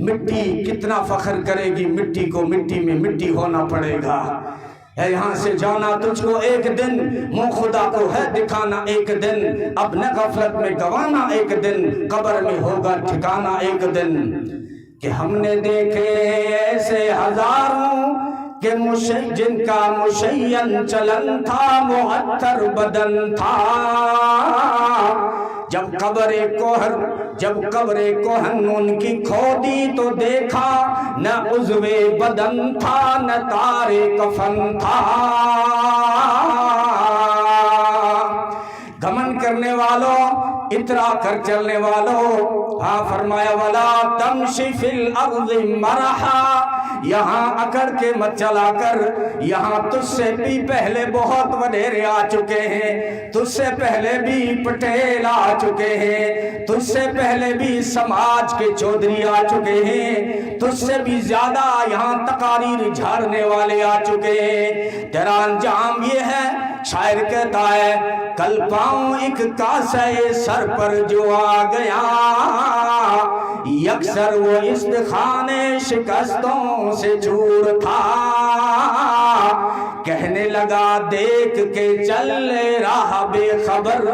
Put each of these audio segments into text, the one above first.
مٹی کتنا فخر کرے گی، مٹی کو مٹی میں مٹی ہونا پڑے گا۔ ہے یہاں سے جانا تجھ کو ایک دن، منہ خدا کو ہے دکھانا ایک دن، اپنے غفلت میں گوانا ایک دن، قبر میں ہوگا ٹھکانا ایک دن۔ کہ ہم نے دیکھے ایسے ہزاروں کہ جن کا مشین چلن تھا، معطر بدن تھا۔ جب قبر کوہن ان کی کھودی تو دیکھا، نہ عضو بدن تھا نہ تار کفن تھا۔ گھمنڈ کرنے والوں، اترا کر چلنے والوں، ہاں فرمایا وَلَا تَمْشِ فِي الْأَرْضِ مَرَحًا، یہاں اکڑ کے مت چلا کر، یہاں تجھ سے بھی پہلے بہت وڈیرے آ چکے ہیں، تجھ سے پہلے بھی پٹیل آ چکے ہیں، تجھ سے پہلے بھی سماج کے چودھری آ چکے ہیں، تجھ سے بھی زیادہ یہاں تقاریر جھاڑنے والے آ چکے ہیں، تیرا انجام یہ ہے۔ شاعر کہتا ہے کل پاؤں ایک کاسے سر پر جو آ گیا، یکسر وہ استخانے شکستوں سے چور تھا۔ کہنے لگا دیکھ کے چل رہا بے خبر،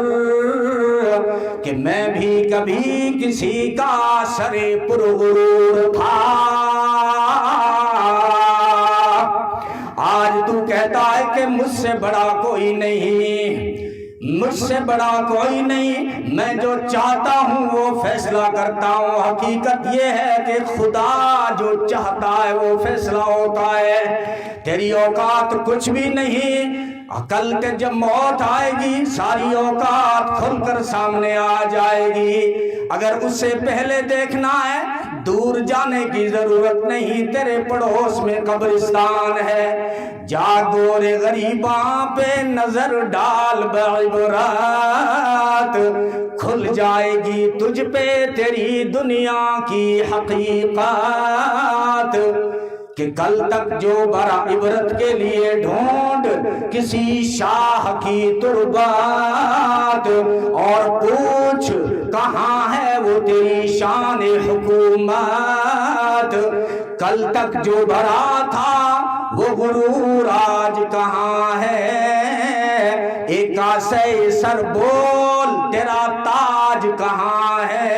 کہ میں بھی کبھی کسی کا سر پرغرور تھا۔ آج تو کہتا ہے کہ مجھ سے بڑا کوئی نہیں، مجھ سے بڑا کوئی نہیں، میں جو چاہتا ہوں وہ فیصلہ کرتا ہوں۔ حقیقت یہ ہے کہ خدا جو چاہتا ہے وہ فیصلہ ہوتا ہے۔ تیری اوقات کچھ بھی نہیں، کل کے جب موت آئے گی ساری اوقات کھل کر سامنے آ جائے گی۔ اگر اس سے پہلے دیکھنا ہے دور جانے کی ضرورت نہیں، تیرے پڑوس میں قبرستان ہے۔ جاگو رے غریباں پہ نظر ڈال بعبرات، کھل جائے گی تجھ پہ تیری دنیا کی حقیقت۔ کہ کل تک جو برا عبرت کے لیے ڈھونڈ کسی شاہ کی تربات، اور پوچھ کہاں ہے وہ تیری شان حکومت۔ کل تک جو بھرا تھا وہ غرور آج کہاں ہے، ایک کاسے سر بول تیرا تاج کہاں ہے۔